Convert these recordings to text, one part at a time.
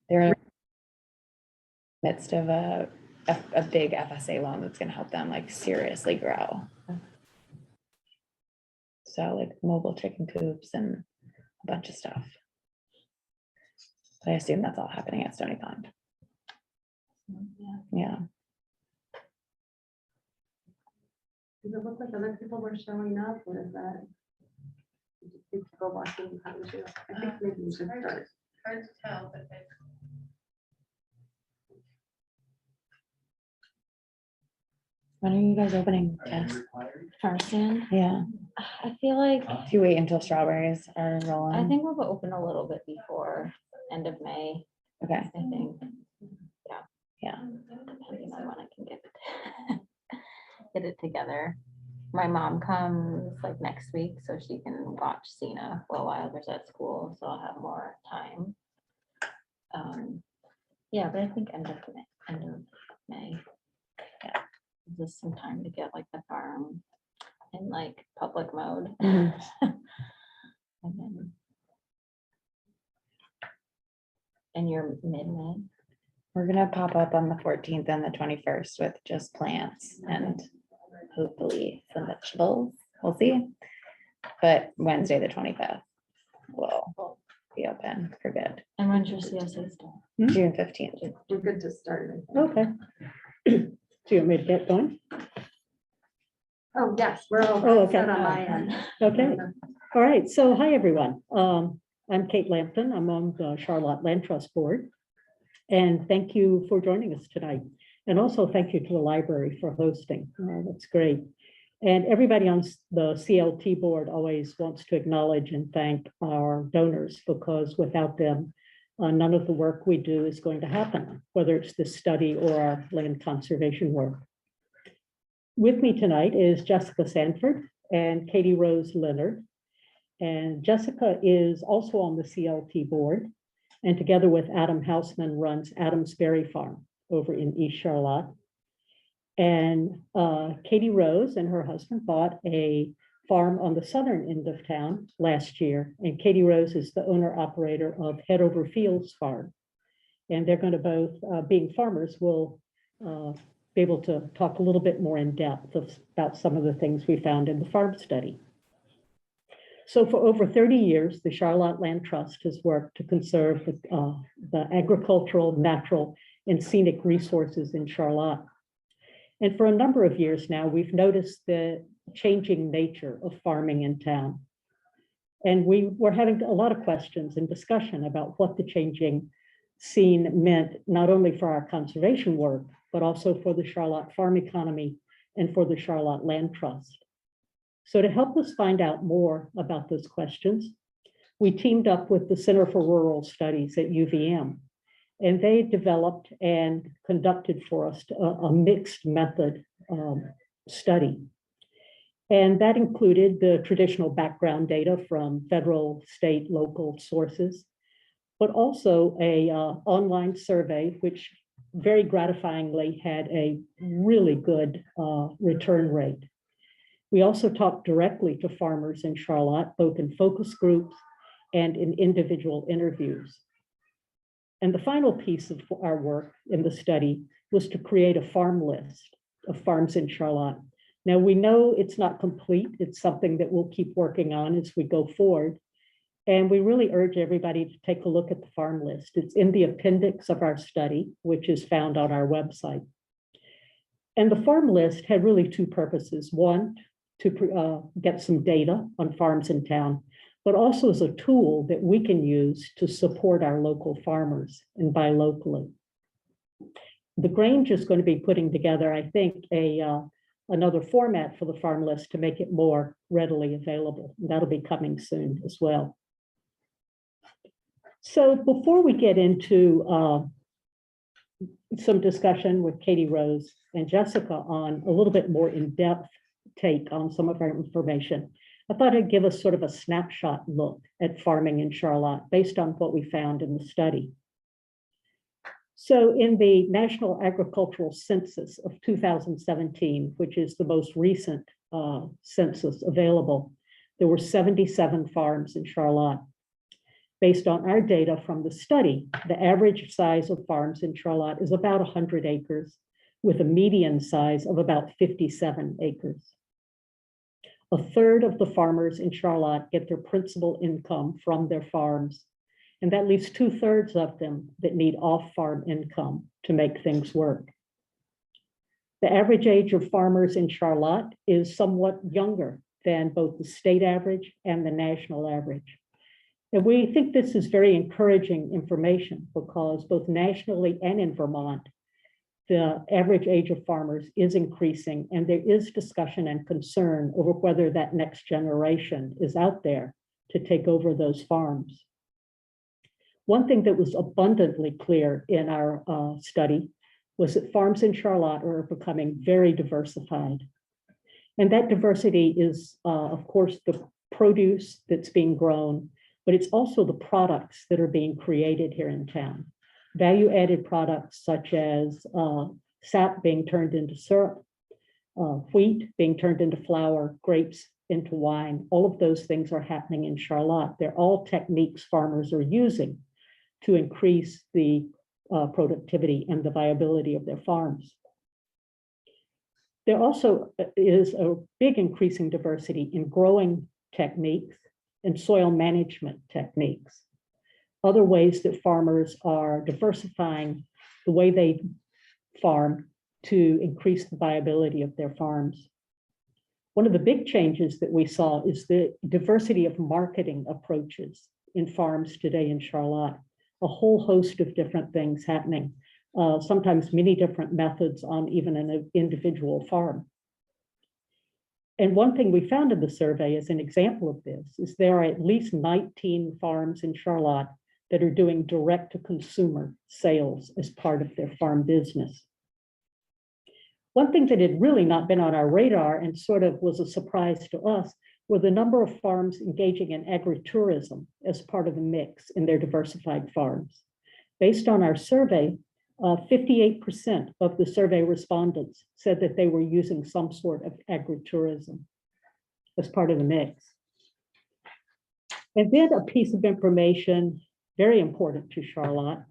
They're in the midst of a big FSA loan that's gonna help them like seriously grow. So like mobile chicken coops and a bunch of stuff. But I assume that's all happening at Stony Pond. Yeah. Does it look like other people were showing up, or is that? People watching, how would you? I think maybe we should start. Hard to tell, but When are you guys opening, Jess? Farmstand. Yeah, I feel like, if you wait until strawberries are rolling. I think we'll open a little bit before end of May, Okay, I think, yeah, depending on when I can get it together. My mom comes like next week, so she can watch Cena while Wilder's at school, so I'll have more time. Yeah, but I think end of May. Yeah. Gives us some time to get like the farm in like public mode. Mhm. And then. And you're mid-May. we're gonna pop up on the 14th and the 21st with just plants and hopefully some vegetables. We'll see. But Wednesday, the 25th, will be open for good. And when's your CSA start? June 15th. We're good to start. I think. Okay. Do you want me to get going? Oh, yes, we're all Oh, okay. set on my end. Okay, all right. So hi, everyone. I'm Kate Lampton. I'm on the Charlotte Land Trust Board. And thank you for joining us tonight. And also thank you to the library for hosting. That's great. And everybody on the CLT board always wants to acknowledge and thank our donors, because without them, none of the work we do is going to happen, whether it's this study or our land conservation work. With me tonight is Jessica Sanford and Katie Rose Leonard. And Jessica is also on the CLT board, and together with Adam Hausman runs Adams Berry Farm over in East Charlotte. And Katie Rose and her husband bought a farm on the southern end of town last year. And Katie Rose is the owner operator of Head Over Fields Farm. And they're going to both, being farmers, will be able to talk a little bit more in depth about some of the things we found in the farm study. So for over 30 years, the Charlotte Land Trust has worked to conserve the agricultural, natural, and scenic resources in Charlotte. And for a number of years now, we've noticed the changing nature of farming in town. And we were having a lot of questions and discussion about what the changing scene meant, not only for our conservation work, but also for the Charlotte farm economy and for the Charlotte Land Trust. So to help us find out more about those questions, we teamed up with the Center for Rural Studies at UVM, and they developed and conducted for us a mixed method study. And that included the traditional background data from federal, state, local sources, but also a online survey, which very gratifyingly had a really good return rate. We also talked directly to farmers in Charlotte, both in focus groups and in individual interviews. And the final piece of our work in the study was to create a farm list of farms in Charlotte. Now, we know it's not complete. It's something that we'll keep working on as we go forward. And we really urge everybody to take a look at the farm list. It's in the appendix of our study, which is found on our website. And the farm list had really two purposes. One, to get some data on farms in town, but also as a tool that we can use to support our local farmers and buy locally. The Grange is going to be putting together, I think, another format for the farm list to make it more readily available. That'll be coming soon as well. So before we get into some discussion with Katie Rose and Jessica on a little bit more in-depth take on some of our information, I thought I'd give us sort of a snapshot look at farming in Charlotte based on what we found in the study. So in the National Agricultural Census of 2017, which is the most recent census available, there were 77 farms in Charlotte. Based on our data from the study, the average size of farms in Charlotte is about 100 acres, with a median size of about 57 acres. A third of the farmers in Charlotte get their principal income from their farms, and that leaves 2/3 of them that need off-farm income to make things work. The average age of farmers in Charlotte is somewhat younger than both the state average and the national average. And we think this is very encouraging information because both nationally and in Vermont, the average age of farmers is increasing, and there is discussion and concern over whether that next generation is out there to take over those farms. One thing that was abundantly clear in our study was that farms in Charlotte are becoming very diversified. And that diversity is, of course, the produce that's being grown, but it's also the products that are being created here in town. Value-added products such as sap being turned into syrup, wheat being turned into flour, grapes into wine. All of those things are happening in Charlotte. They're all techniques farmers are using to increase the productivity and the viability of their farms. There also is a big increasing diversity in growing techniques and soil management techniques. Other ways that farmers are diversifying the way they farm to increase the viability of their farms. One of the big changes that we saw is the diversity of marketing approaches in farms today in Charlotte. A whole host of different things happening, sometimes many different methods on even an individual farm. And one thing we found in the survey as an example of this is there are at least 19 farms in Charlotte that are doing direct to consumer sales as part of their farm business. One thing that had really not been on our radar and sort of was a surprise to us were the number of farms engaging in agritourism as part of the mix in their diversified farms. Based on our survey, 58% of the survey respondents said that they were using some sort of agritourism as part of the mix. And then a piece of information very important to Charlotte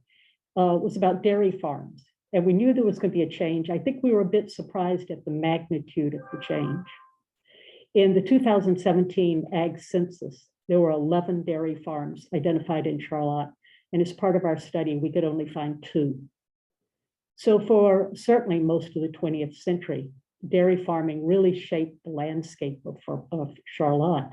was about dairy farms. And we knew there was going to be a change. I think we were a bit surprised at the magnitude of the change. In the 2017 Ag Census, there were 11 dairy farms identified in Charlotte. And as part of our study, we could only find 2. So for certainly most of the 20th century, dairy farming really shaped the landscape of Charlotte.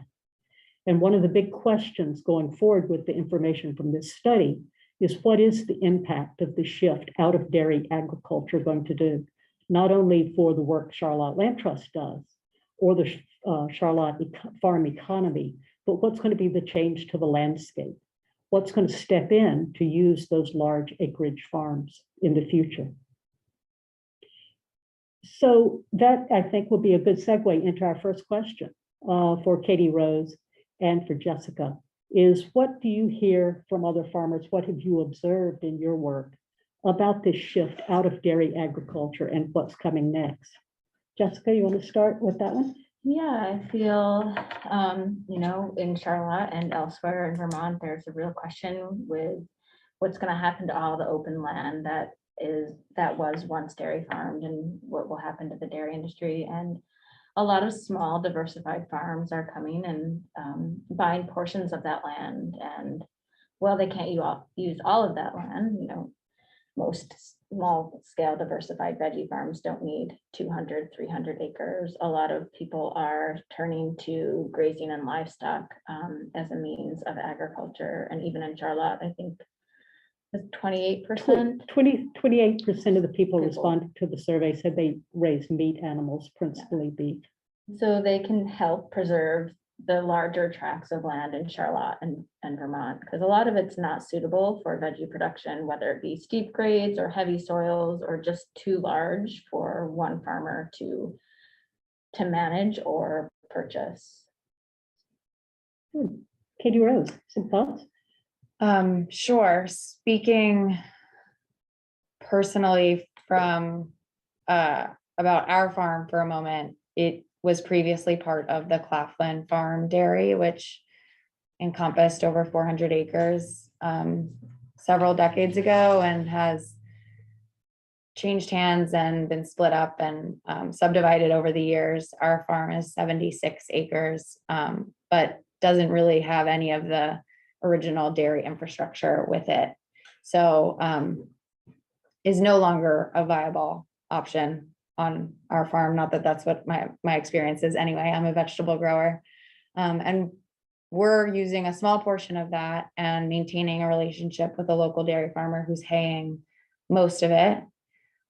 And one of the big questions going forward with the information from this study is what is the impact of the shift out of dairy agriculture going to do, not only for the work Charlotte Land Trust does, or the Charlotte farm economy, but what's going to be the change to the landscape? What's going to step in to use those large acreage farms in the future? So that, I think, will be a good segue into our first question for Katie Rose and for Jessica, is what do you hear from other farmers? What have you observed in your work about this shift out of dairy agriculture and what's coming next? Jessica, you want to start with that one? Yeah, I feel, in Charlotte and elsewhere in Vermont, there's a real question with what's going to happen to all the open land that was once dairy farmed, and what will happen to the dairy industry. And a lot of small diversified farms are coming and buying portions of that land. And well, they can't use all of that land. Most small scale diversified veggie farms don't need 200, 300 acres. A lot of people are turning to grazing and livestock as a means of agriculture. And even in Charlotte, I think 28%. 28% of the people responding to the survey said they raise meat animals, principally beef. So they can help preserve the larger tracts of land in Charlotte and Vermont, because a lot of it's not suitable for veggie production, whether it be steep grades or heavy soils or just too large for one farmer to manage or purchase. Katie Rose, some thoughts? Sure. Speaking personally from about our farm for a moment, it was previously part of the Claflin Farm Dairy, which encompassed over 400 acres several decades ago and has changed hands and been split up and subdivided over the years. Our farm is 76 acres, but doesn't really have any of the original dairy infrastructure with it. So is no longer a viable option on our farm. Not that that's what my experience is anyway. I'm a vegetable grower. And we're using a small portion of that and maintaining a relationship with a local dairy farmer who's haying most of it.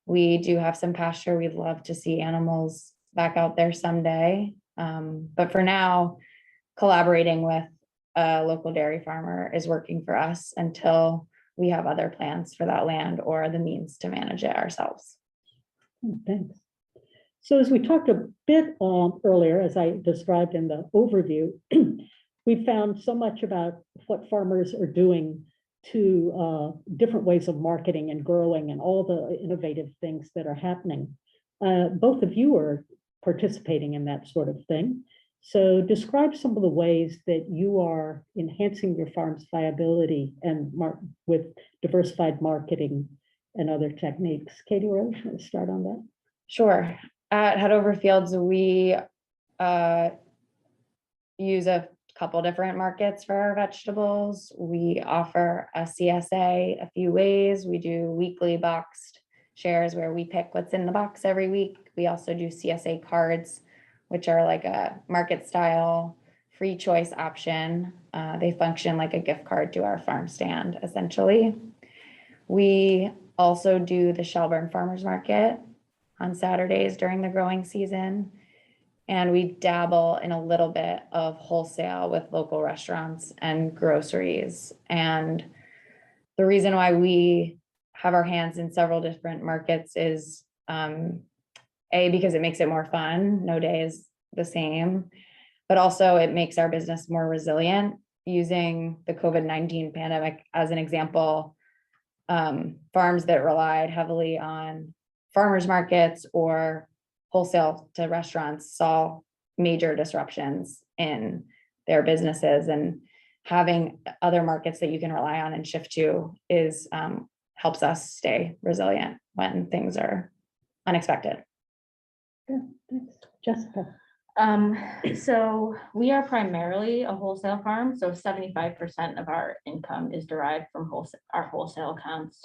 We do have some pasture. We'd love to see animals back out there someday. But for now, collaborating with a local dairy farmer is working for us until we have other plans for that land or the means to manage it ourselves. Thanks. So as we talked a bit earlier, as I described in the overview, we found so much about what farmers are doing to different ways of marketing and growing and all the innovative things that are happening. Both of you are participating in that sort of thing. So describe some of the ways that you are enhancing your farm's viability and with diversified marketing and other techniques. Katie Rose, want to start on that? Sure. At Headover Fields, we use a couple different markets for our vegetables. We offer a CSA a few ways. We do weekly boxed shares where we pick what's in the box every week. We also do CSA cards, which are like a market style free choice option. They function like a gift card to our farm stand, essentially. We also do the Shelburne Farmers Market on Saturdays during the growing season. And we dabble in a little bit of wholesale with local restaurants and groceries. And the reason why we have our hands in several different markets is because it makes it more fun. No day is the same, but also it makes our business more resilient. Using the COVID-19 pandemic as an example, farms that relied heavily on farmers markets or wholesale to restaurants saw major disruptions in their businesses, and having other markets that you can rely on and shift to is helps us stay resilient when things are unexpected. Good, thanks. Jessica. So we are primarily a wholesale farm. So 75% of our income is derived from our wholesale accounts.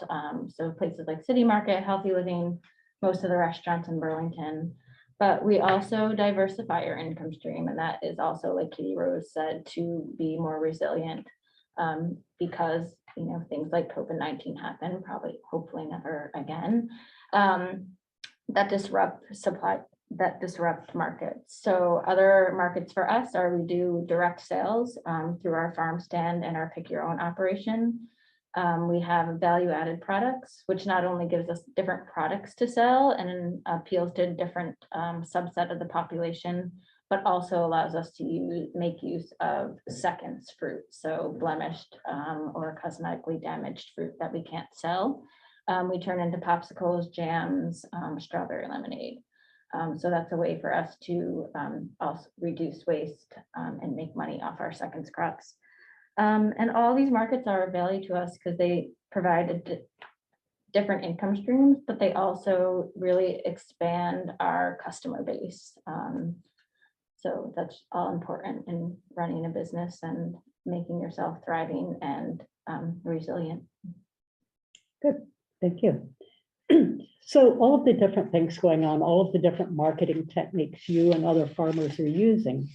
So places like City Market, Healthy Living, most of the restaurants in Burlington, but we also diversify our income stream. And that is also, like Katie Rose said, to be more resilient because, things like COVID-19 happen, probably, hopefully never again, that disrupt markets. So other markets for us are we do direct sales through our farm stand and our pick your own operation. We have value-added products, which not only gives us different products to sell and appeals to a different subset of the population, but also allows us to make use of seconds fruit, so blemished or cosmetically damaged fruit that we can't sell. We turn into popsicles, jams, strawberry lemonade. So that's a way for us to also reduce waste and make money off our seconds crops. And all these markets are of value to us because they provide different income streams, but they also really expand our customer base. So that's all important in running a business and making yourself thriving and resilient. Good, thank you. So all of the different things going on, all of the different marketing techniques you and other farmers are using,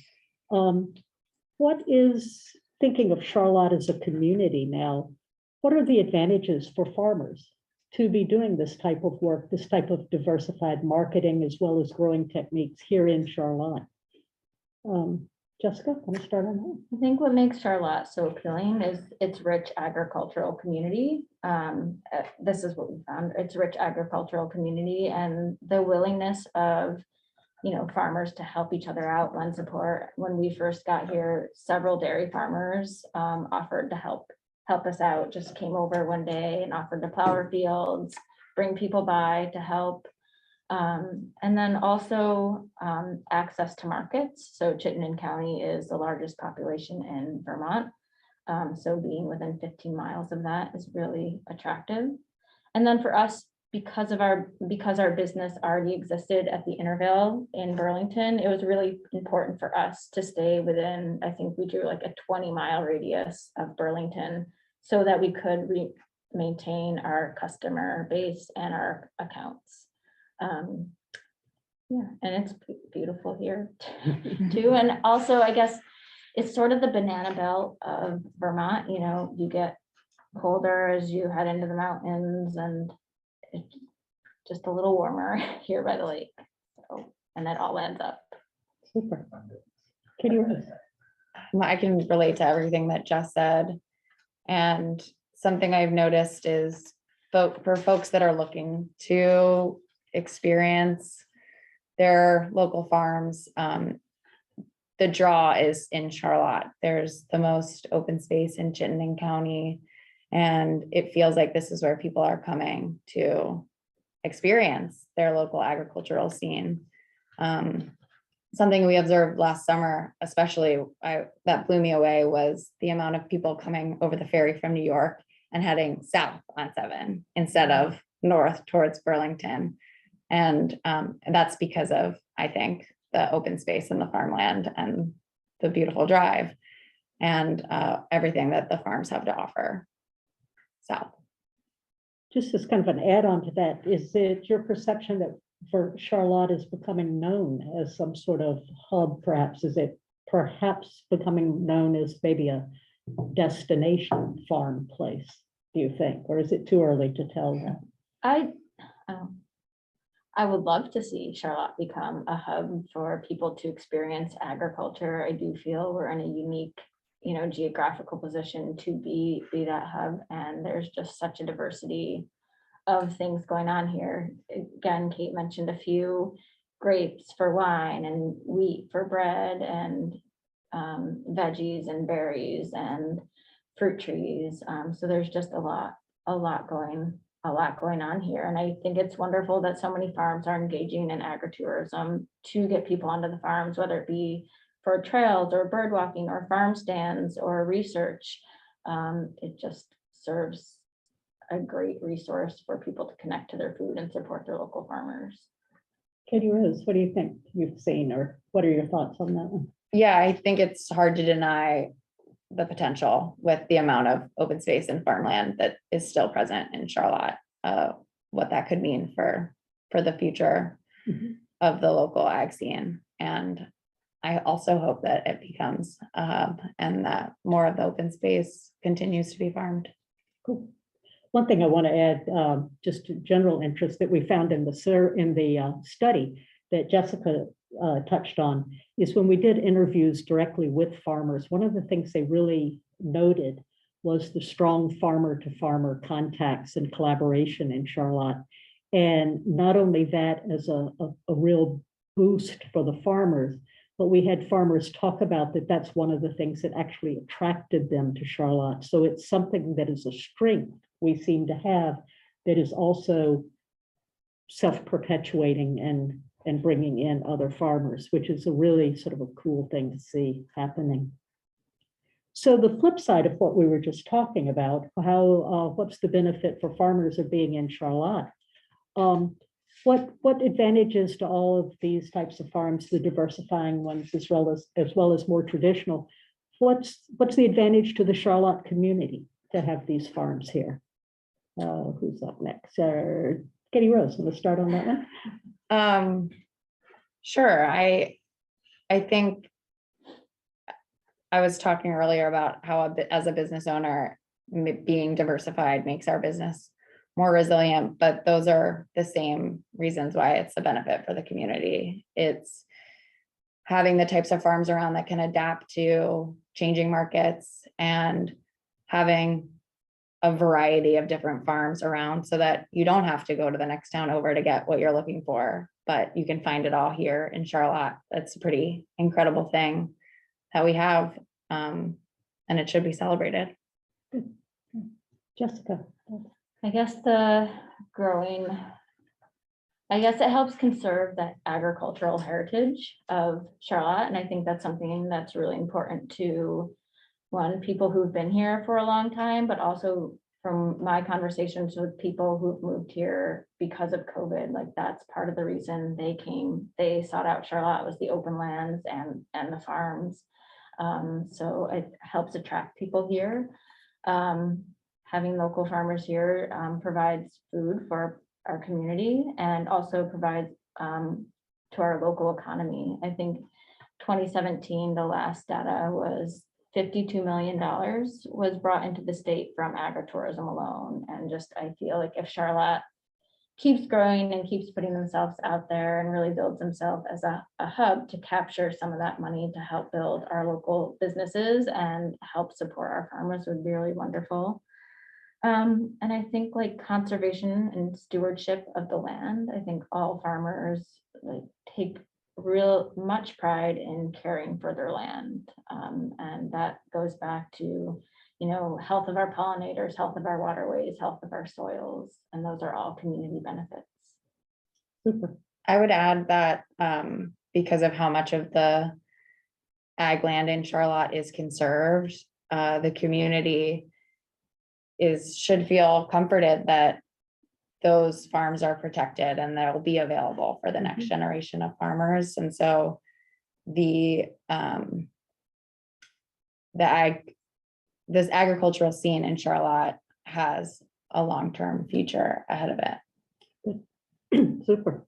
what is, thinking of Charlotte as a community now, what are the advantages for farmers to be doing this type of work, this type of diversified marketing, as well as growing techniques here in Charlotte? Jessica, want to start on that? I think what makes Charlotte so appealing is its rich agricultural community. This is what we found. It's rich agricultural community and the willingness of farmers to help each other out, lend support. When we first got here, several dairy farmers offered to help us out, just came over one day and offered to plow our fields, bring people by to help. And then also access to markets. So Chittenden County is the largest population in Vermont. So being within 15 miles of that is really attractive. And then for us, because our business already existed at the Intervale in Burlington, it was really important for us to stay within, I think we drew like a 20-mile radius of Burlington so that we could maintain our customer base and our accounts. Yeah, and it's beautiful here too. And also, I guess it's sort of the banana belt of Vermont, you know, you get colder as you head into the mountains and it's just a little warmer here by the lake. So, and that all ends up. Super. Katie Rose. I can relate to everything that Jess said. And something I've noticed is for folks that are looking to experience their local farms, the draw is in Charlotte. There's the most open space in Chittenden County. And it feels like this is where people are coming to experience their local agricultural scene. Something we observed last summer, especially that blew me away, was the amount of people coming over the ferry from New York and heading south on 7 instead of north towards Burlington. And that's because of, I think, the open space and the farmland and the beautiful drive and everything that the farms have to offer south. Just as kind of an add-on to that, is it your perception that for Charlotte is becoming known as some sort of hub, perhaps? Is it perhaps becoming known as maybe a destination farm place, do you think? Or is it too early to tell that? I would love to see Charlotte become a hub for people to experience agriculture. I do feel we're in a unique, you know, geographical position to be that hub. And there's just such a diversity of things going on here. Again, Kate mentioned a few: grapes for wine and wheat for bread and veggies and berries and fruit trees. So there's just a lot going on here. And I think it's wonderful that so many farms are engaging in agritourism to get people onto the farms, whether it be for trails or bird walking or farm stands or research. It just serves a great resource for people to connect to their food and support their local farmers. Katie Rose, what do you think you've seen, or what are your thoughts on that one? Yeah, I think it's hard to deny the potential with the amount of open space and farmland that is still present in Charlotte, what that could mean for the future of the local ag scene. And I also hope that it becomes a hub and that more of the open space continues to be farmed. Cool. One thing I want to add, just to general interest that we found in the study that Jessica touched on, is when we did interviews directly with farmers, one of the things they really noted was the strong farmer to farmer contacts and collaboration in Charlotte. And not only that as a real boost for the farmers, but we had farmers talk about that that's one of the things that actually attracted them to Charlotte. So it's something that is a strength we seem to have that is also self-perpetuating and bringing in other farmers, which is a really sort of a cool thing to see happening. So the flip side of what we were just talking about, how what's the benefit for farmers of being in Charlotte? What advantages to all of these types of farms, the diversifying ones as well as more traditional? What's the advantage to the Charlotte community to have these farms here? Who's up next? Katie Rose, want to start on that one? Sure. I think I was talking earlier about how as a business owner, being diversified makes our business more resilient, but those are the same reasons why it's a benefit for the community. It's having the types of farms around that can adapt to changing markets and having a variety of different farms around so that you don't have to go to the next town over to get what you're looking for, but you can find it all here in Charlotte. That's a pretty incredible thing that we have, and it should be celebrated. Jessica. I guess it helps conserve that agricultural heritage of Charlotte. And I think that's something that's really important to one, people who've been here for a long time, but also from my conversations with people who've moved here because of COVID, like that's part of the reason they came. They sought out Charlotte was the open lands and the farms. So it helps attract people here. Having local farmers here provides food for our community and also provides to our local economy. I think 2017, the last data was $52 million was brought into the state from agritourism alone. And just, I feel like if Charlotte keeps growing and keeps putting themselves out there and really builds themselves as a hub to capture some of that money to help build our local businesses and help support our farmers would be really wonderful. And I think like conservation and stewardship of the land, I think all farmers like take real much pride in caring for their land. And that goes back to, health of our pollinators, health of our waterways, health of our soils, and those are all community benefits. Super. I would add that because of how much of the ag land in Charlotte is conserved, the community should feel comforted that those farms are protected and they'll be available for the next generation of farmers. And so this agricultural scene in Charlotte has a long-term future ahead of it. Super.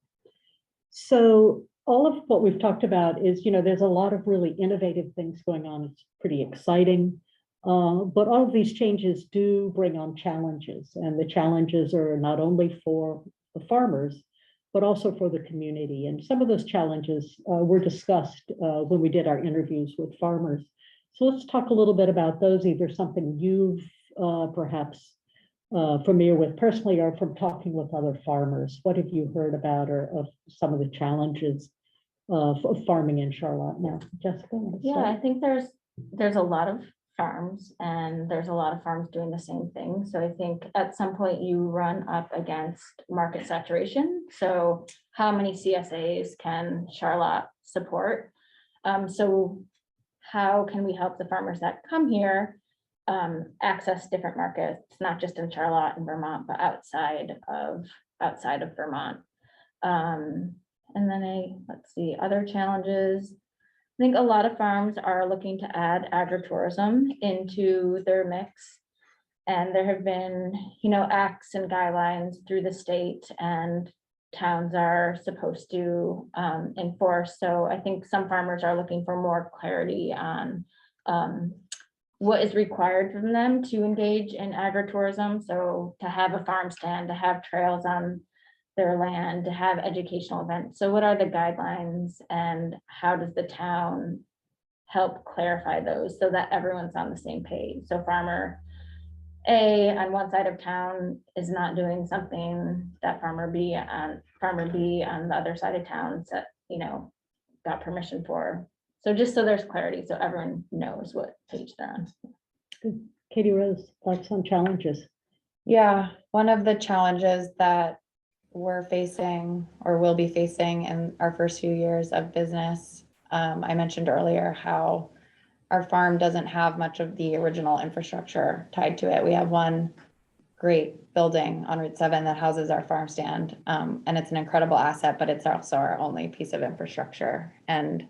So all of what we've talked about is, there's a lot of really innovative things going on. It's pretty exciting. But all of these changes do bring on challenges, and the challenges are not only for the farmers, but also for the community. And some of those challenges were discussed when we did our interviews with farmers. So let's talk a little bit about those, either something you've perhaps familiar with personally or from talking with other farmers. What have you heard about or of some of the challenges of farming in Charlotte now? Jessica? Yeah, I think there's a lot of farms and there's a lot of farms doing the same thing. So I think at some point you run up against market saturation. So how many CSAs can Charlotte support? So how can we help the farmers that come here access different markets, not just in Charlotte and Vermont, but outside of Vermont? And then let's see, other challenges. I think a lot of farms are looking to add agritourism into their mix. And there have been, acts and guidelines through the state and towns are supposed to enforce. So I think some farmers are looking for more clarity on what is required from them to engage in agritourism. So to have a farm stand, to have trails on their land, to have educational events. So what are the guidelines and how does the town help clarify those so that everyone's on the same page? So farmer A on one side of town is not doing something that farmer B on the other side of town that, got permission for. So just so there's clarity, so everyone knows what page they're on. Katie Rose, thoughts on challenges? Yeah, one of the challenges that we're facing or will be facing in our first few years of business. I mentioned earlier how our farm doesn't have much of the original infrastructure tied to it. We have one great building on Route 7 that houses our farm stand, and it's an incredible asset, but it's also our only piece of infrastructure. And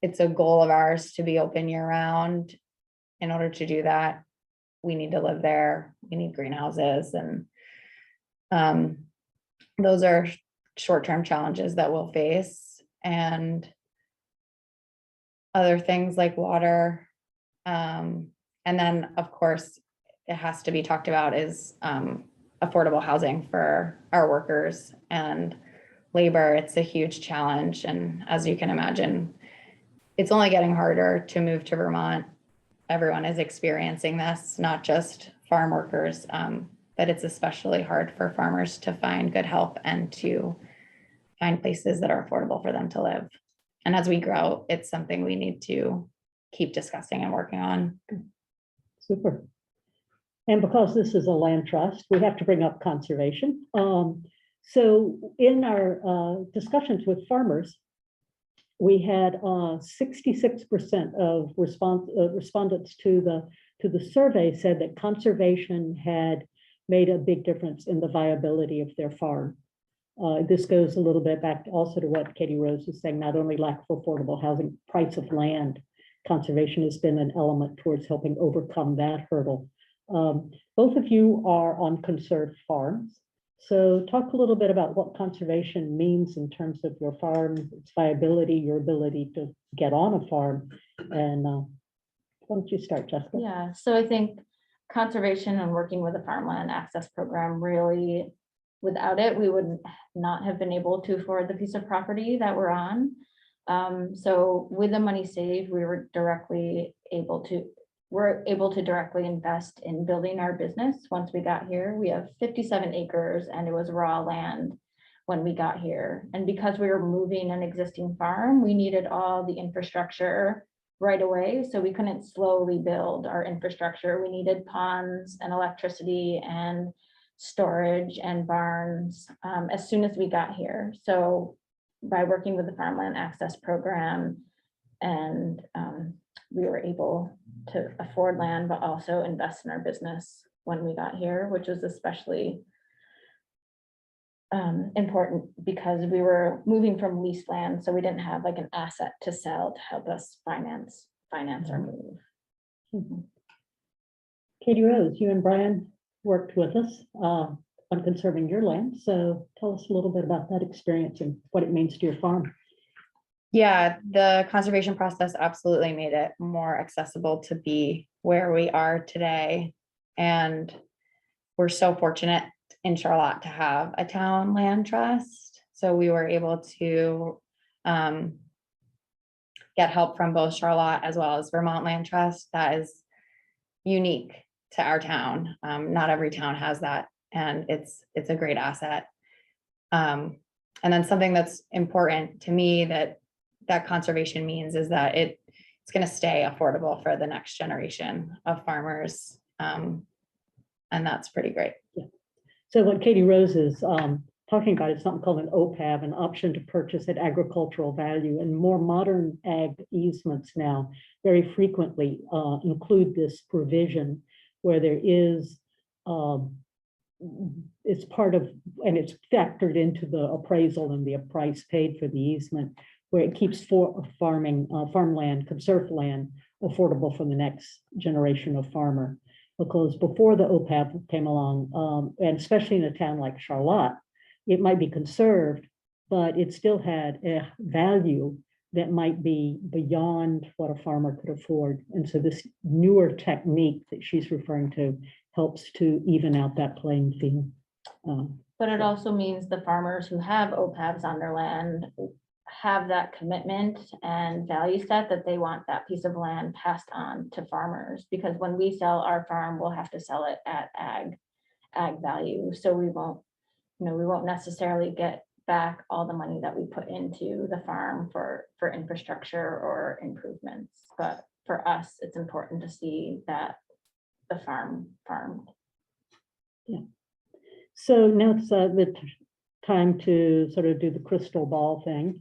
it's a goal of ours to be open year round. In order to do that, we need to live there. We need greenhouses, and those are short-term challenges that we'll face, and other things like water. And then, of course, it has to be talked about is affordable housing for our workers and labor. It's a huge challenge. And as you can imagine, it's only getting harder to move to Vermont. Everyone is experiencing this, not just farm workers. But it's especially hard for farmers to find good help and to find places that are affordable for them to live. And as we grow, it's something we need to keep discussing and working on. Super. And because this is a land trust, we have to bring up conservation. So in our discussions with farmers, we had 66% of respondents to the survey said that conservation had made a big difference in the viability of their farm. This goes a little bit back also to what Katie Rose was saying, not only lack of affordable housing, price of land. Conservation has been an element towards helping overcome that hurdle. Both of you are on conserved farms. So talk a little bit about what conservation means in terms of your farm, its viability, your ability to get on a farm. And why don't you start, Jessica? Yeah, so I think conservation and working with the farmland access program really, without it, we would not have been able to afford the piece of property that we're on. So with the money saved, we're able to directly invest in building our business. Once we got here, we have 57 acres and it was raw land when we got here. And because we were moving an existing farm, we needed all the infrastructure right away. So we couldn't slowly build our infrastructure. We needed ponds and electricity and storage and barns as soon as we got here. So by working with the Farmland Access Program, and we were able to afford land, but also invest in our business when we got here, which was especially important because we were moving from leased land, so we didn't have like an asset to sell to help us finance our move. Katie Rose, you and Brian worked with us on conserving your land. So tell us a little bit about that experience and what it means to your farm. Yeah, the conservation process absolutely made it more accessible to be where we are today. And we're so fortunate in Charlotte to have a town land trust. So we were able to get help from both Charlotte as well as Vermont Land Trust. That is unique to our town. Not every town has that, and it's a great asset. And then something that's important to me that conservation means is that it's going to stay affordable for the next generation of farmers. And that's pretty great. Yeah. So what Katie Rose is talking about is something called an OPAV, an option to purchase at agricultural value, and more modern ag easements now very frequently include this provision where there is, it's part of, and it's factored into the appraisal and the price paid for the easement, where it keeps farmland, conserved land, affordable for the next generation of farmer. Because before the OPAV came along, and especially in a town like Charlotte, it might be conserved, but it still had a value that might be beyond what a farmer could afford. And so this newer technique that she's referring to helps to even out that playing field. But it also means the farmers who have OPAVs on their land have that commitment and value set that they want that piece of land passed on to farmers, because when we sell our farm, we'll have to sell it at ag value. So we won't necessarily get back all the money that we put into the farm for infrastructure or improvements. But for us, it's important to see that the farm farmed. Yeah. So now it's the time to sort of do the crystal ball thing.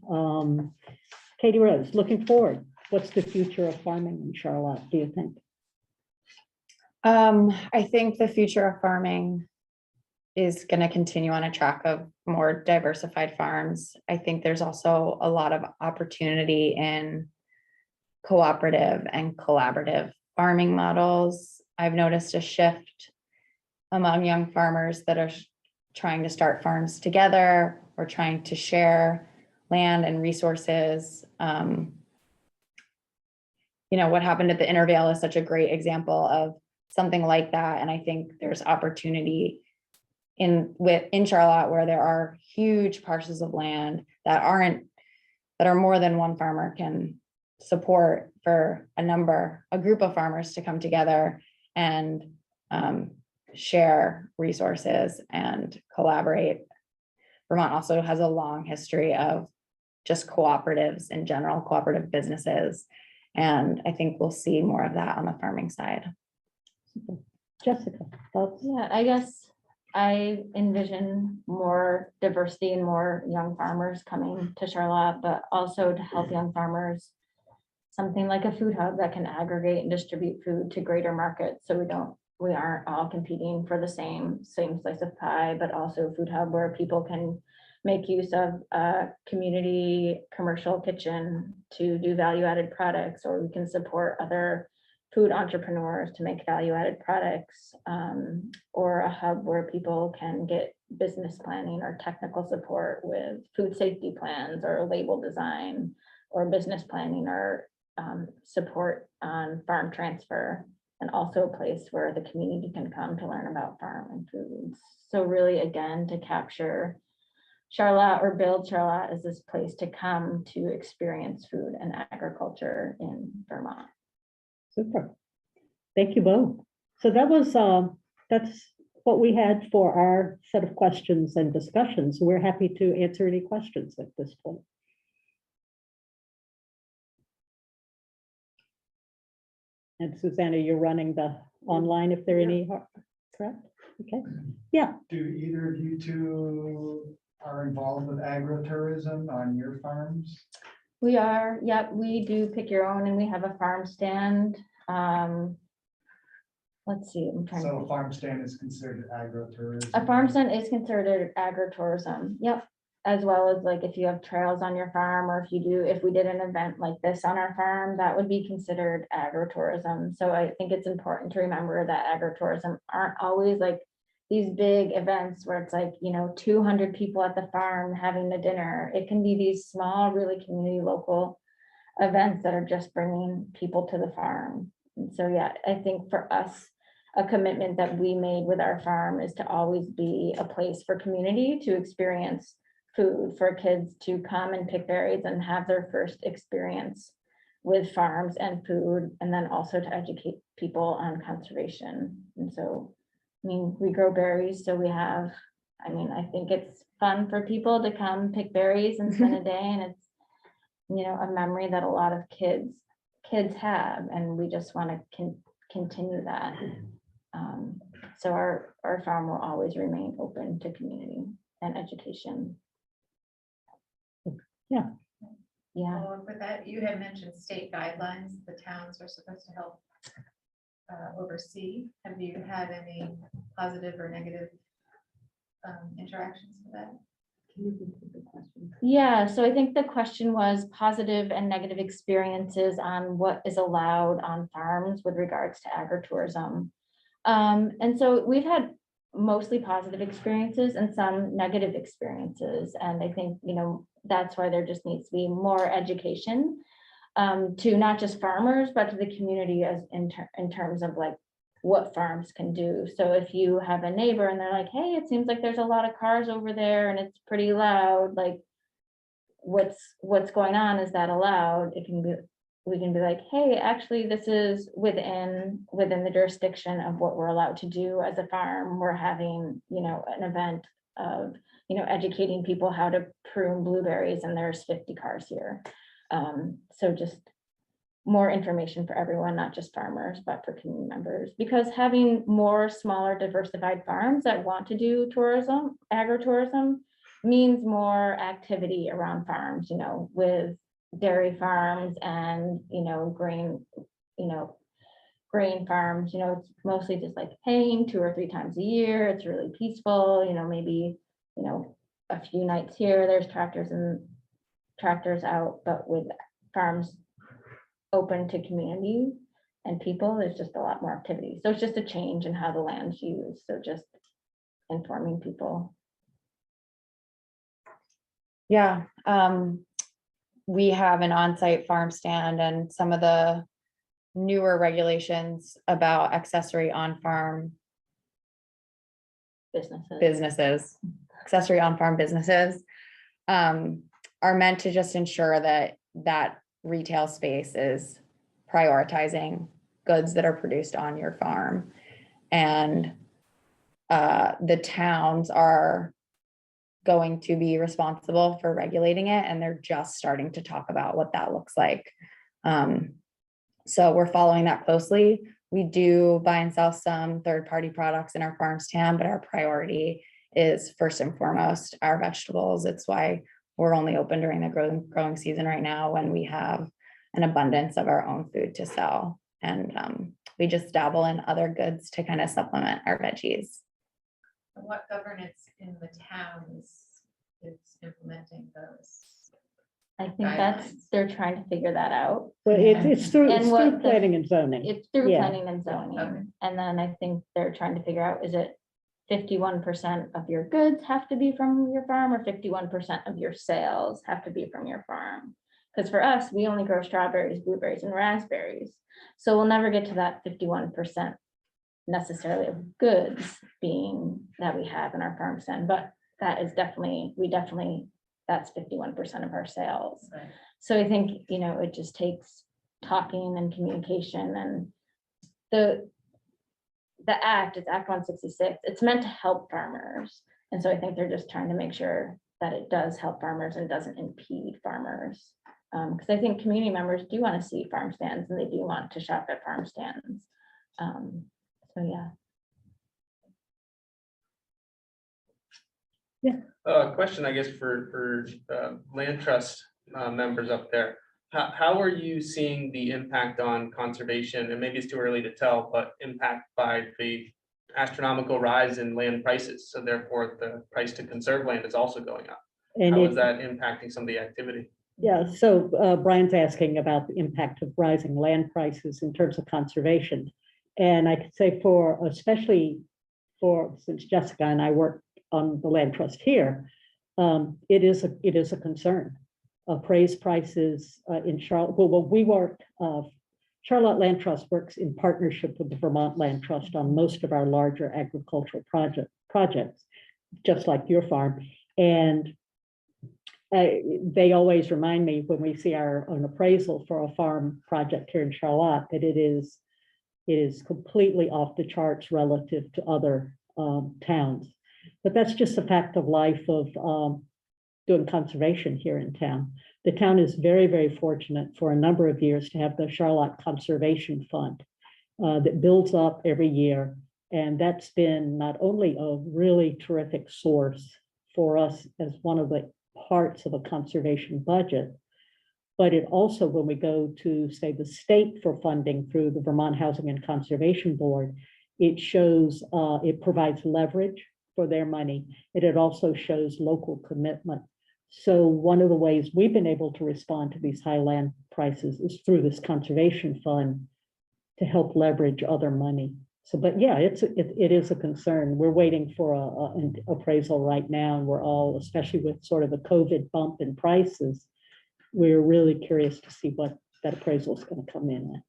Katie Rose, looking forward, what's the future of farming in Charlotte, do you think? I think the future of farming is going to continue on a track of more diversified farms. I think there's also a lot of opportunity in cooperative and collaborative farming models. I've noticed a shift among young farmers that are trying to start farms together or trying to share land and resources. What happened at the Intervale is such a great example of something like that. And I think there's opportunity in Charlotte where there are huge parcels of land that are more than one farmer can support, for a group of farmers to come together and share resources and collaborate. Vermont also has a long history of just cooperatives in general, cooperative businesses. And I think we'll see more of that on the farming side. Jessica, thoughts? Yeah, I guess I envision more diversity and more young farmers coming to Charlotte, but also to help young farmers. Something like a food hub that can aggregate and distribute food to greater markets, so we aren't all competing for the same slice of pie, but also a food hub where people can make use of a community commercial kitchen to do value-added products, or we can support other food entrepreneurs to make value-added products, or a hub where people can get business planning or technical support with food safety plans or label design or business planning or support on farm transfer, and also a place where the community can come to learn about farm and foods. So really, again, to capture Charlotte or build Charlotte as this place to come to experience food and agriculture in Vermont. Super. Thank you both. So that was, that's what we had for our set of questions and discussions. We're happy to answer any questions at this point. And Susanna, you're running the online if there are any, correct? Okay, yeah. Do either of you two are involved with agritourism on your farms? We are, yep, we do pick your own, and we have a farm stand. Let's see, I'm trying to. So a farm stand is considered agritourism? A farm stand is considered agritourism, yep. As well as like if you have trails on your farm, or if we did an event like this on our farm, that would be considered agritourism. So I think it's important to remember that agritourism aren't always like these big events where it's like, 200 people at the farm having a dinner. It can be these small, really community local events that are just bringing people to the farm. And so, yeah, I think for us, a commitment that we made with our farm is to always be a place for community to experience food, for kids to come and pick berries and have their first experience with farms and food, and then also to educate people on conservation. And so, we grow berries, so we have, I think it's fun for people to come pick berries and spend a day, and it's, a memory that a lot of kids have, and we just want to continue that. So our farm will always remain open to community and education. Yeah. Yeah. Well, with that, you had mentioned state guidelines, the towns are supposed to help oversee. Have you had any positive or negative interactions with that? Can you repeat the question? Yeah, so I think the question was positive and negative experiences on what is allowed on farms with regards to agritourism. And so we've had mostly positive experiences and some negative experiences. And I think, that's why there just needs to be more education to not just farmers, but to the community as in terms of like what farms can do. So if you have a neighbor and they're like, hey, it seems like there's a lot of cars over there and it's pretty loud, like what's going on? Is that allowed? We can be like, hey, actually, this is within the jurisdiction of what we're allowed to do as a farm. We're having, an event of, educating people how to prune blueberries, and there's 50 cars here. So just more information for everyone, not just farmers, but for community members, because having more smaller diversified farms that want to do agritourism means more activity around farms, with dairy farms and, grain farms, it's mostly just like haying 2 or 3 times a year. It's really peaceful, maybe, a few nights here, there's tractors out, but with farms open to community and people, there's just a lot more activity. So it's just a change in how the land's used. So just informing people. Yeah, we have an on-site farm stand, and some of the newer regulations about accessory on-farm accessory on-farm businesses are meant to just ensure that retail space is prioritizing goods that are produced on your farm. And the towns are going to be responsible for regulating it, and they're just starting to talk about what that looks like. So we're following that closely. We do buy and sell some third-party products in our farm stand, but our priority is first and foremost our vegetables. It's why we're only open during the growing season right now, when we have an abundance of our own food to sell. And we just dabble in other goods to kind of supplement our veggies. What governance in the towns is implementing those? I think that's, Guidelines. they're trying to figure that out. But it's through, And it's what through the- planning and zoning. It's through Yeah. planning and Okay. zoning. And then I think they're trying to figure out, is it 51% of your goods have to be from your farm, or 51% of your sales have to be from your farm? Because for us, we only grow strawberries, blueberries, and raspberries. So we'll never get to that 51% necessarily of goods being that we have in our farm stand, but that is definitely, that's 51% of our sales. Right. So I think, it just takes talking and communication, and the act, it's Act 166, it's meant to help farmers. And so I think they're just trying to make sure that it does help farmers and doesn't impede farmers. Because I think community members do want to see farm stands, and they do want to shop at farm stands. So yeah. Question, I guess, for land trust members up there. How are you seeing the impact on conservation? And maybe it's too early to tell, but impact by the astronomical rise in land prices. So therefore, the price to conserve land is also going up. And How it- is that impacting some of the activity? Yeah, so Brian's asking about the impact of rising land prices in terms of conservation. And I could say especially since Jessica and I work on the land trust here, it is a concern. Appraised prices in Charlotte, Charlotte Land Trust works in partnership with the Vermont Land Trust on most of our larger agricultural projects, just like your farm. And they always remind me when we see an appraisal for a farm project here in Charlotte that it is completely off the charts relative to other towns. But that's just a fact of life of doing conservation here in town. The town is very, very fortunate for a number of years to have the Charlotte Conservation Fund that builds up every year. And that's been not only a really terrific source for us as one of the parts of a conservation budget, but it also, when we go to, say, the state for funding through the Vermont Housing and Conservation Board, it shows, it provides leverage for their money, and it also shows local commitment. So one of the ways we've been able to respond to these high land prices is through this conservation fund to help leverage other money. So, but yeah, it is a concern. We're waiting for an appraisal right now, and we're all, especially with sort of the COVID bump in prices, we're really curious to see what that appraisal is going to come in at.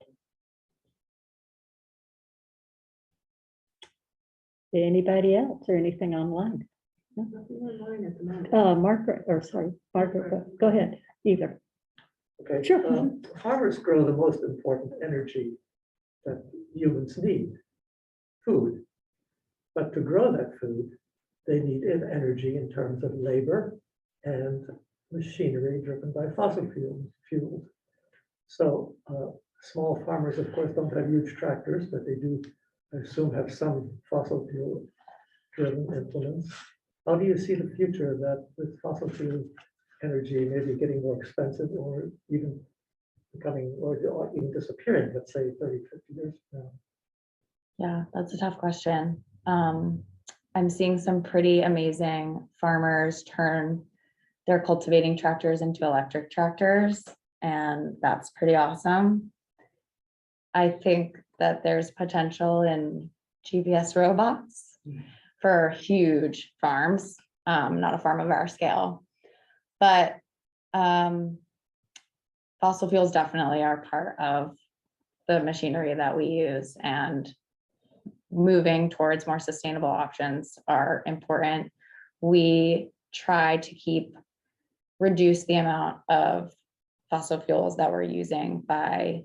Anybody else or anything online? Nothing online at the moment. Margaret, or sorry, Margaret, go ahead, either. Okay. Sure. Farmers grow the most important energy that humans need, food. But to grow that food, they need energy in terms of labor and machinery driven by fossil fuels. So small farmers, of course, don't have huge tractors, but they do, I assume, have some fossil fuel driven implements. How do you see the future of that with fossil fuel energy maybe getting more expensive, or even becoming, or even disappearing, let's say 30, 50 years from now? Yeah, that's a tough question. I'm seeing some pretty amazing farmers turn their cultivating tractors into electric tractors, and that's pretty awesome. I think that there's potential in GPS robots for huge farms, not a farm of our scale, but fossil fuels definitely are part of the machinery that we use, and moving towards more sustainable options are important. We try to reduce the amount of fossil fuels that we're using by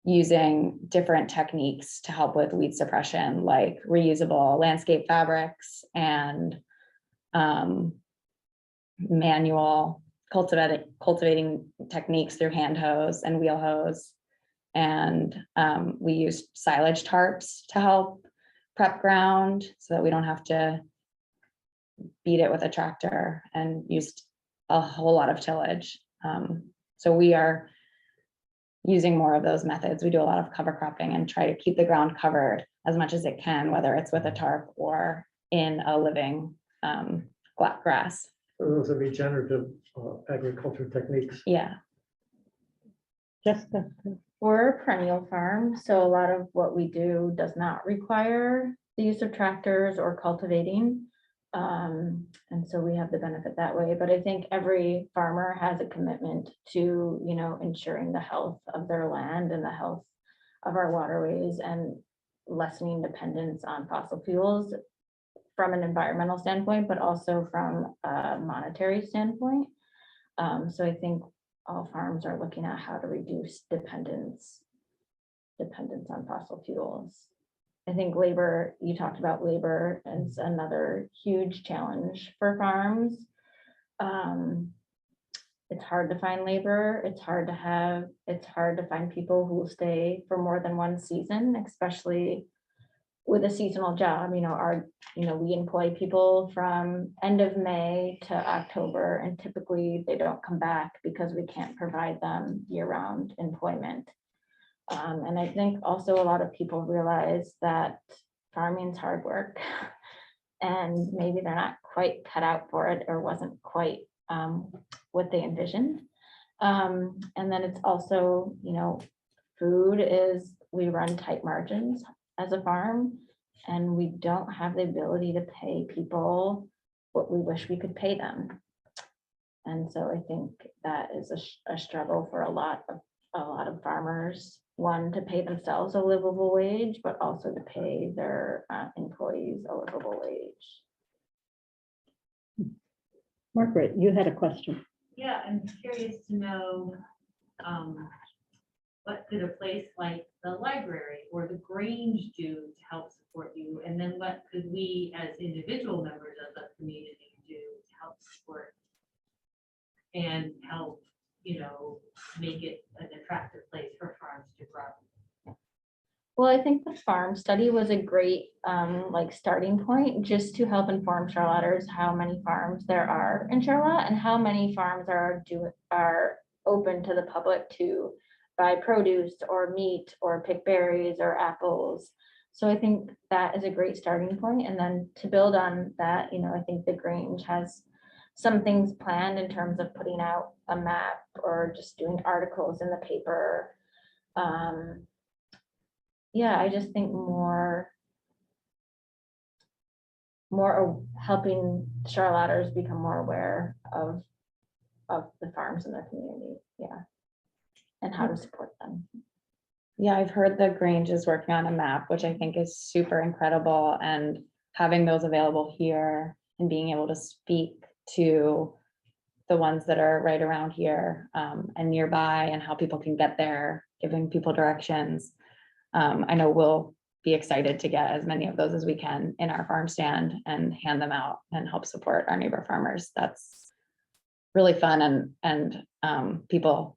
using different techniques to help with weed suppression, like reusable landscape fabrics and manual cultivating techniques through hand hose and wheel hose. And we used silage tarps to help prep ground so that we don't have to beat it with a tractor, and used a whole lot of tillage. So we are using more of those methods. We do a lot of cover cropping and try to keep the ground covered as much as it can, whether it's with a tarp or in a living grass. So those are regenerative agriculture techniques. Yeah. Jessica, We're a perennial farm, so a lot of what we do does not require the use of tractors or cultivating. And so we have the benefit that way, but I think every farmer has a commitment to, you know, ensuring the health of their land and the health of our waterways and lessening dependence on fossil fuels from an environmental standpoint, but also from a monetary standpoint. So I think all farms are looking at how to reduce dependence on fossil fuels. I think labor, you talked about labor as another huge challenge for farms. It's hard to find labor. It's hard to find people who will stay for more than one season, especially with a seasonal job. We employ people from end of May to October, and typically they don't come back because we can't provide them year-round employment. And I think also a lot of people realize that farming's hard work and maybe they're not quite cut out for it, or wasn't quite what they envisioned. And then it's also, food is, we run tight margins as a farm, and we don't have the ability to pay people what we wish we could pay them. And so I think that is a struggle for a lot of farmers. One, to pay themselves a livable wage, but also to pay their employees a livable wage. Margaret, you had a question. Yeah, I'm curious to know, what could a place like the library or the Grange do to help support you? And then what could we as individual members of the community do to help support and help, make it an attractive place for farms to grow? Well, I think the farm study was a great starting point, just to help inform Charlotters how many farms there are in Charlotte and how many farms are open to the public to buy produce or meat or pick berries or apples. So I think that is a great starting point. And then to build on that, I think the Grange has some things planned in terms of putting out a map or just doing articles in the paper. I just think more helping Charlotters become more aware of the farms in their community, and how to support them. Yeah, I've heard the Grange is working on a map, which I think is super incredible, and having those available here and being able to speak to the ones that are right around here and nearby, and how people can get there, giving people directions. I know we'll be excited to get as many of those as we can in our farm stand and hand them out and help support our neighbor farmers. That's really fun, and people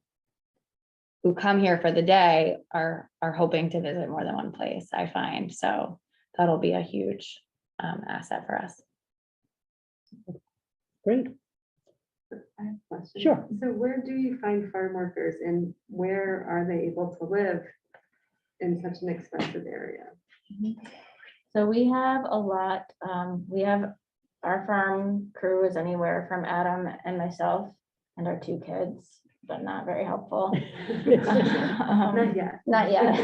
who come here for the day are hoping to visit more than one place, I find. So that'll be a huge asset for us. Great. I have a question. Sure. So where do you find farm workers, and where are they able to live in such an expensive area? So we have a lot, our farm crew is anywhere from Adam and myself and our 2 kids, but not very helpful. Not yet. Not yet.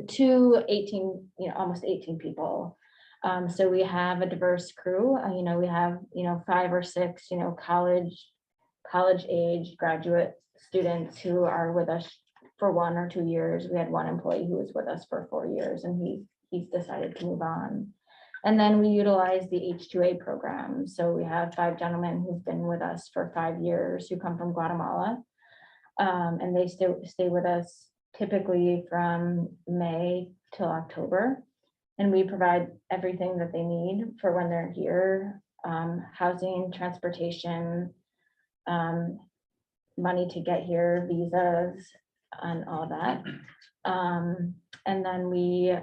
To 18, almost 18 people. So we have a diverse crew. We have, 5 or 6, college age graduate students who are with us for 1 or 2 years. We had one employee who was with us for 4 years, and he's decided to move on. And then we utilize the H2A program. So we have 5 gentlemen who've been with us for 5 years who come from Guatemala. And they stay with us typically from May till October. And we provide everything that they need for when they're here, housing, transportation, money to get here, visas, on all that. And then we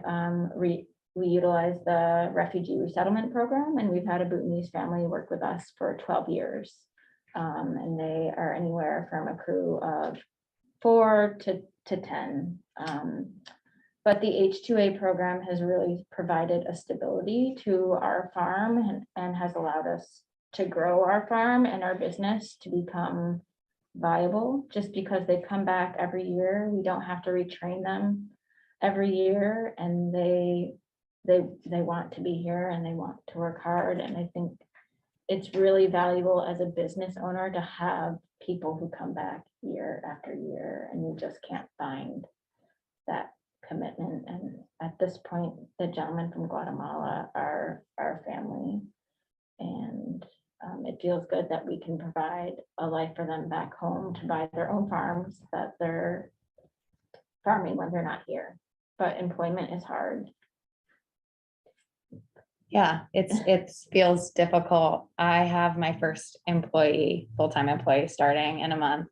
utilize the refugee resettlement program, and we've had a Bhutanese family work with us for 12 years. And they are anywhere from a crew of 4 to 10. But the H2A program has really provided a stability to our farm and has allowed us to grow our farm and our business to become viable, just because they come back every year. We don't have to retrain them every year, and they want to be here and they want to work hard. And I think it's really valuable as a business owner to have people who come back year after year, and you just can't find that commitment. And at this point, the gentlemen from Guatemala are our family, and it feels good that we can provide a life for them back home to buy their own farms that they're farming when they're not here. But employment is hard. Yeah, it feels difficult. I have my first employee, full-time employee starting in a month.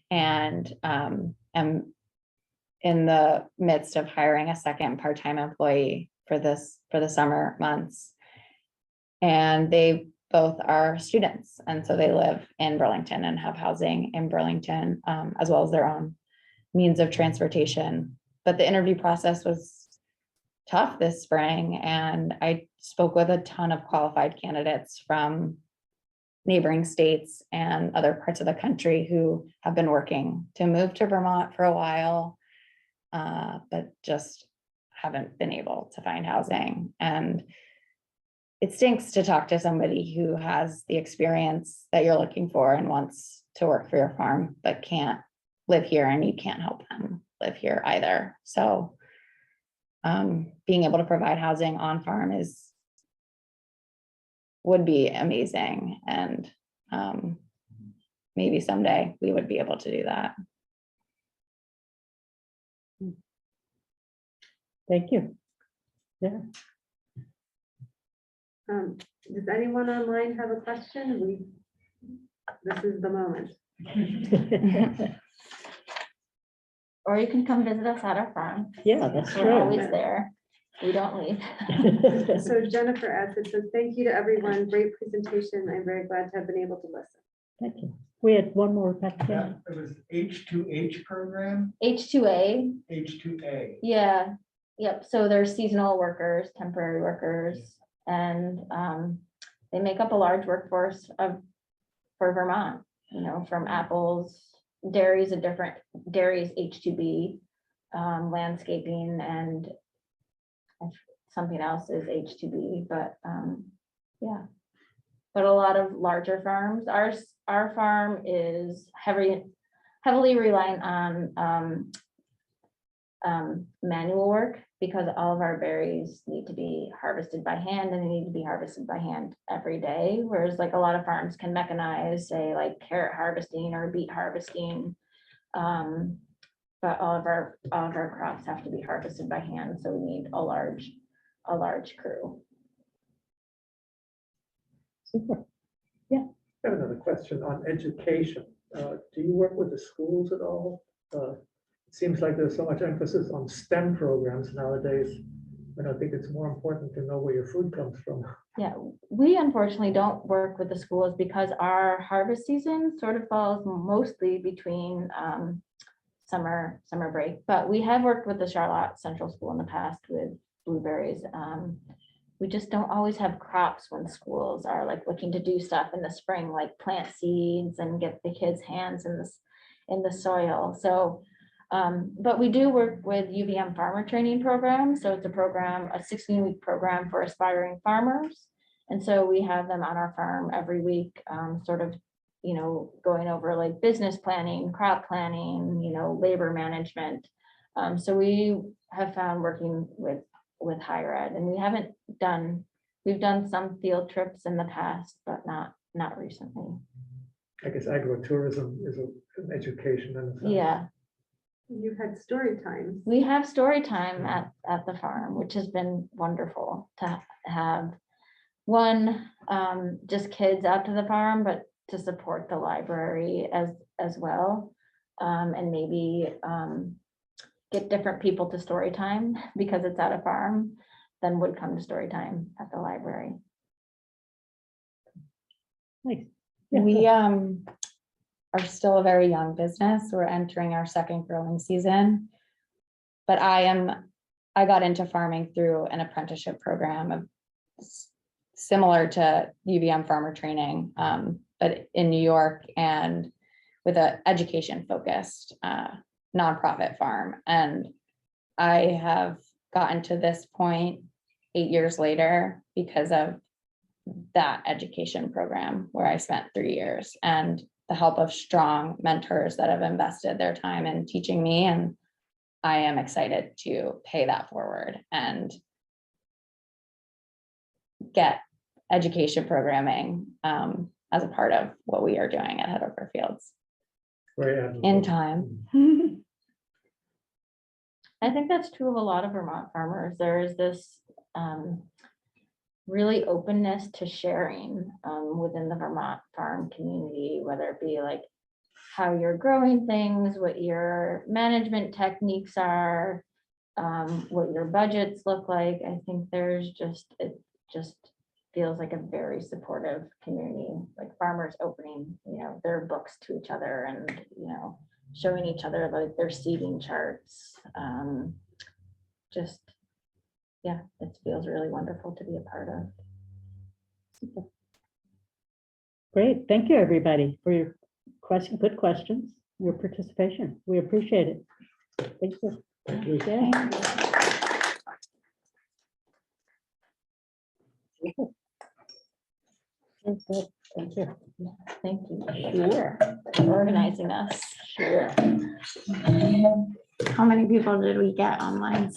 And am in the midst of hiring a second part-time employee for the summer months. And they both are students. And so they live in Burlington and have housing in Burlington, as well as their own means of transportation. But the interview process was tough this spring, and I spoke with a ton of qualified candidates from neighboring states and other parts of the country who have been working to move to Vermont for a while, but just haven't been able to find housing. And it stinks to talk to somebody who has the experience that you're looking for and wants to work for your farm, but can't live here, and you can't help them live here either. So being able to provide housing on farm would be amazing. And maybe someday we would be able to do that. Thank you. Yeah. Does anyone online have a question? This is the moment. Or you can come visit us at our farm. Yeah, that's We're true. always there. We don't leave. So Jennifer Essett says, thank you to everyone. Great presentation. I'm very glad to have been able to listen. Thank you. We had one more. Pat, Yeah, it was H2H program, H2A, H2A. yeah, yep. So there's seasonal workers, temporary workers, and they make up a large workforce for Vermont, from apples, dairies, dairies, H2B, landscaping, and something else is H2B, but yeah. But a lot of larger farms, our farm is heavily reliant on manual work, because all of our berries need to be harvested by hand, and they need to be harvested by hand every day. Whereas like a lot of farms can mechanize, say like carrot harvesting or beet harvesting. But all of our crops have to be harvested by hand, so we need a large crew. Super. I have another question on education. Do you work with the schools at all? It seems like there's so much emphasis on STEM programs nowadays, and I think it's more important to know where your food comes from. Yeah, we unfortunately don't work with the schools because our harvest season sort of falls mostly between summer break, but we have worked with the Charlotte Central School in the past with blueberries. We just don't always have crops when schools are like looking to do stuff in the spring, like plant seeds and get the kids' hands in the soil. So, but we do work with UVM Farmer Training Program. So it's a 16-week program for aspiring farmers. And so we have them on our farm every week, sort of, going over like business planning, crop planning, labor management. So we have found working with higher ed, and we've done some field trips in the past, but not recently. I guess agritourism is an education in a sense. Yeah, You've had story times. we have story time at the farm, which has been wonderful to have. One, just kids out to the farm, but to support the library as well. And maybe get different people to story time because it's at a farm than would come to story time at the library. Nice. Yeah, We are still a very young business. We're entering our second growing season. But I got into farming through an apprenticeship program of similar to UVM farmer training, but in New York and with an education focused nonprofit farm. And I have gotten to this point 8 years later because of that education program where I spent 3 years and the help of strong mentors that have invested their time in teaching me. And I am excited to pay that forward and get education programming as a part of what we are doing at Headover Fields Very admirable. in time. I think that's true of a lot of Vermont farmers. There is this really openness to sharing within the Vermont farm community, whether it be like how you're growing things, what your management techniques are, what your budgets look like. I think there's it just feels like a very supportive community, like farmers opening, their books to each other and, showing each other like their seeding charts. Yeah, it feels really wonderful to be a part of. Great. Thank you, everybody, for your good questions, your participation. We appreciate it. Thank you. Thank you. Yeah. Thank you. Thank you. Thank you Sure. for organizing us. Sure. How many people did we get online